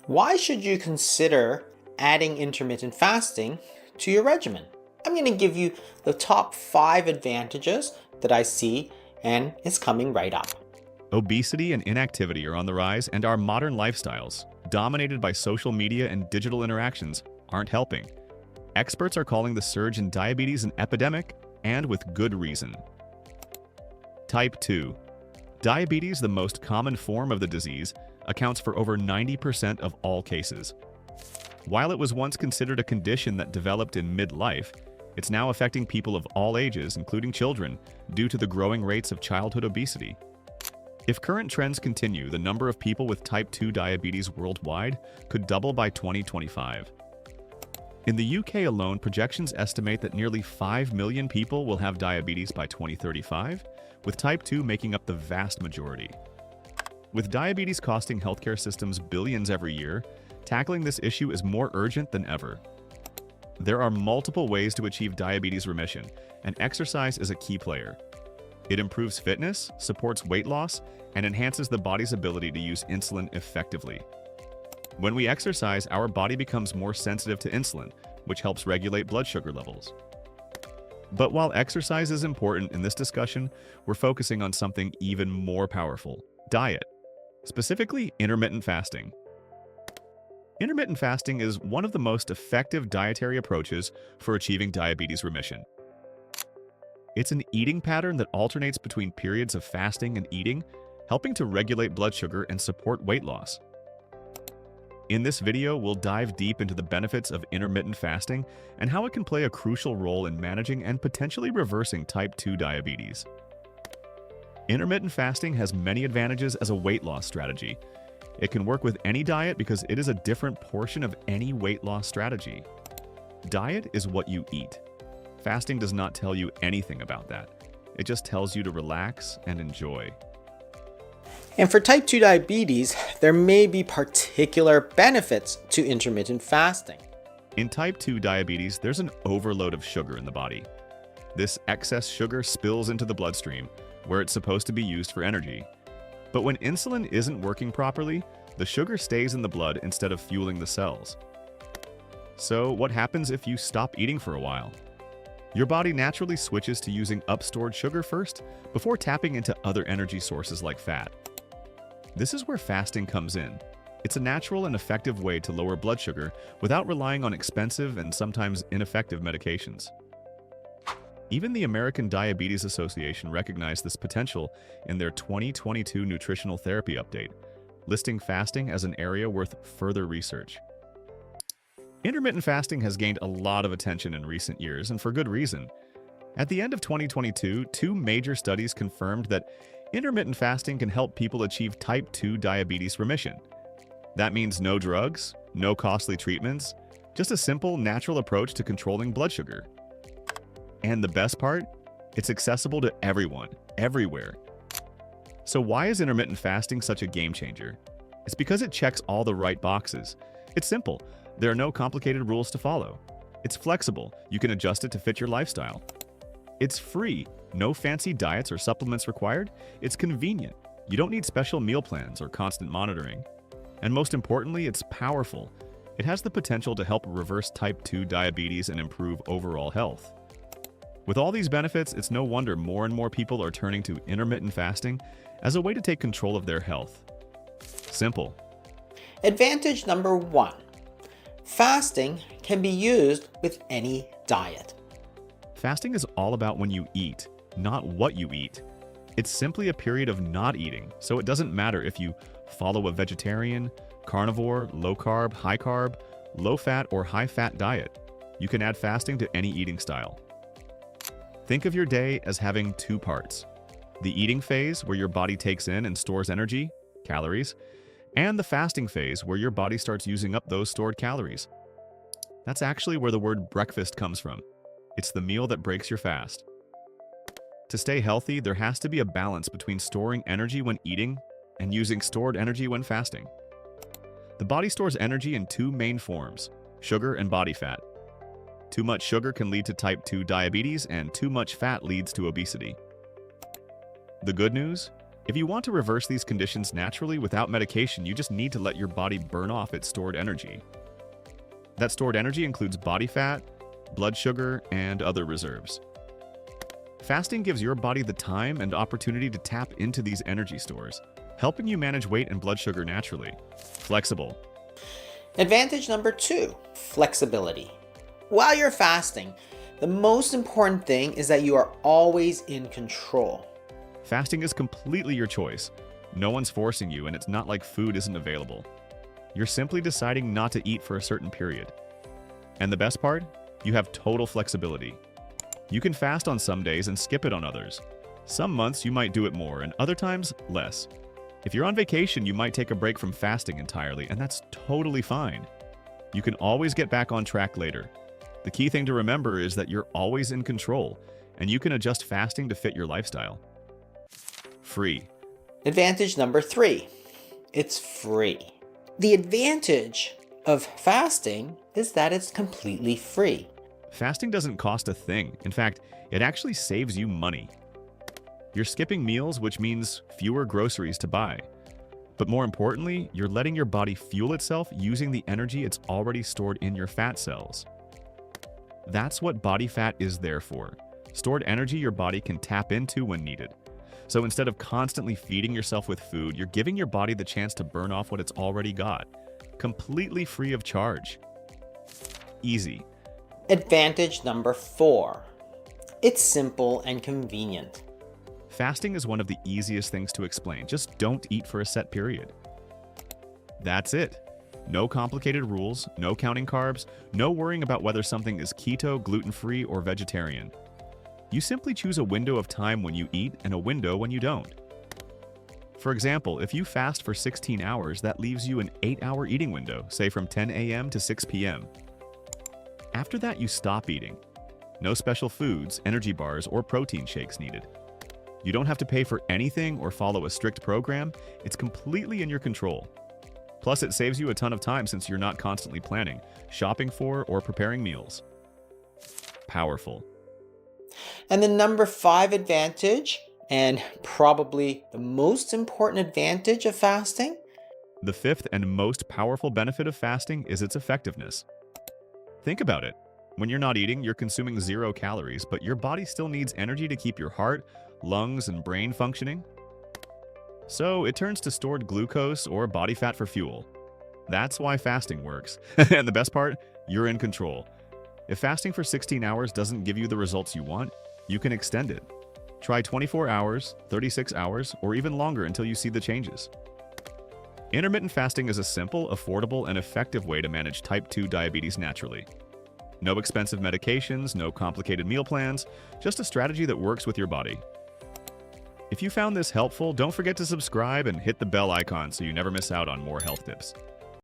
Why should you consider adding intermittent fasting to your regimen? I'm going to give you the top 5 advantages that I see, and it's coming right up. Obesity and inactivity are on the rise, and our modern lifestyles, dominated by social media and digital interactions, aren't helping. Experts are calling the surge in diabetes an epidemic, and with good reason. Type 2. Diabetes, the most common form of the disease, accounts for over 90% of all cases. While it was once considered a condition that developed in midlife, it's now affecting people of all ages, including children, due to the growing rates of childhood obesity. If current trends continue, the number of people with type 2 diabetes worldwide could double by 2025. In the UK alone, projections estimate that nearly 5 million people will have diabetes by 2035, with type 2 making up the vast majority. With diabetes costing healthcare systems billions every year, tackling this issue is more urgent than ever. There are multiple ways to achieve diabetes remission, and exercise is a key player. It improves fitness, supports weight loss, and enhances the body's ability to use insulin effectively. When we exercise, our body becomes more sensitive to insulin, which helps regulate blood sugar levels. But while exercise is important in this discussion, we're focusing on something even more powerful: diet, specifically intermittent fasting. Intermittent fasting is one of the most effective dietary approaches for achieving diabetes remission. It's an eating pattern that alternates between periods of fasting and eating, helping to regulate blood sugar and support weight loss. In this video, we'll dive deep into the benefits of intermittent fasting and how it can play a crucial role in managing and potentially reversing type 2 diabetes. Intermittent fasting has many advantages as a weight loss strategy. It can work with any diet because it is a different portion of any weight loss strategy. Diet is what you eat. Fasting does not tell you anything about that. It just tells you to relax and enjoy. And for type 2 diabetes, there may be particular benefits to intermittent fasting. In type 2 diabetes, there's an overload of sugar in the body. This excess sugar spills into the bloodstream, where it's supposed to be used for energy. But when insulin isn't working properly, the sugar stays in the blood instead of fueling the cells. So what happens if you stop eating for a while? Your body naturally switches to using upstored sugar first, before tapping into other energy sources like fat. This is where fasting comes in. It's a natural and effective way to lower blood sugar without relying on expensive and sometimes ineffective medications. Even the American Diabetes Association recognized this potential in their 2022 Nutritional Therapy Update, listing fasting as an area worth further research. Intermittent fasting has gained a lot of attention in recent years, and for good reason. At the end of 2022, 2 major studies confirmed that intermittent fasting can help people achieve type 2 diabetes remission. That means no drugs, no costly treatments, just a simple, natural approach to controlling blood sugar. And the best part? It's accessible to everyone, everywhere. So why is intermittent fasting such a game changer? It's because it checks all the right boxes. It's simple. There are no complicated rules to follow. It's flexible. You can adjust it to fit your lifestyle. It's free. No fancy diets or supplements required. It's convenient. You don't need special meal plans or constant monitoring. And most importantly, it's powerful. It has the potential to help reverse type 2 diabetes and improve overall health. With all these benefits, it's no wonder more and more people are turning to intermittent fasting as a way to take control of their health. Simple. Advantage number 1. Fasting can be used with any diet. Fasting is all about when you eat, not what you eat. It's simply a period of not eating, so it doesn't matter if you follow a vegetarian, carnivore, low-carb, high-carb, low-fat, or high-fat diet. You can add fasting to any eating style. Think of your day as having 2 parts: the eating phase, where your body takes in and stores energy, calories, and the fasting phase, where your body starts using up those stored calories. That's actually where the word breakfast comes from. It's the meal that breaks your fast. To stay healthy, there has to be a balance between storing energy when eating and using stored energy when fasting. The body stores energy in 2 main forms: sugar and body fat. Too much sugar can lead to type 2 diabetes, and too much fat leads to obesity. The good news? If you want to reverse these conditions naturally without medication, you just need to let your body burn off its stored energy. That stored energy includes body fat, blood sugar, and other reserves. Fasting gives your body the time and opportunity to tap into these energy stores, helping you manage weight and blood sugar naturally. Flexible. Advantage number 2, flexibility. While you're fasting, the most important thing is that you are always in control. Fasting is completely your choice. No one's forcing you, and it's not like food isn't available. You're simply deciding not to eat for a certain period. And the best part? You have total flexibility. You can fast on some days and skip it on others. Some months you might do it more, and other times less. If you're on vacation, you might take a break from fasting entirely, and that's totally fine. You can always get back on track later. The key thing to remember is that you're always in control, and you can adjust fasting to fit your lifestyle. Free. Advantage number 3, it's free. The advantage of fasting is that it's completely free. Fasting doesn't cost a thing. In fact, it actually saves you money. You're skipping meals, which means fewer groceries to buy. But more importantly, you're letting your body fuel itself using the energy it's already stored in your fat cells. That's what body fat is there for. Stored energy your body can tap into when needed. So instead of constantly feeding yourself with food, you're giving your body the chance to burn off what it's already got, completely free of charge. Easy. Advantage number 4, it's simple and convenient. Fasting is one of the easiest things to explain. Just don't eat for a set period. That's it. No complicated rules, no counting carbs, no worrying about whether something is keto, gluten-free, or vegetarian. You simply choose a window of time when you eat and a window when you don't. For example, if you fast for 16 hours, that leaves you an 8-hour eating window, say from 10 a.m. to 6 p.m. After that, you stop eating. No special foods, energy bars, or protein shakes needed. You don't have to pay for anything or follow a strict program. It's completely in your control. Plus, it saves you a ton of time since you're not constantly planning, shopping for, or preparing meals. Powerful. And the number 5 advantage, and probably the most important advantage of fasting, The fifth and most powerful benefit of fasting is its effectiveness. Think about it. When you're not eating, you're consuming 0 calories, but your body still needs energy to keep your heart, lungs, and brain functioning. So it turns to stored glucose or body fat for fuel. That's why fasting works. And the best part? You're in control. If fasting for 16 hours doesn't give you the results you want, you can extend it. Try 24 hours, 36 hours, or even longer until you see the changes. Intermittent fasting is a simple, affordable, and effective way to manage type 2 diabetes naturally. No expensive medications, no complicated meal plans, just a strategy that works with your body. If you found this helpful, don't forget to subscribe and hit the bell icon so you never miss out on more health tips.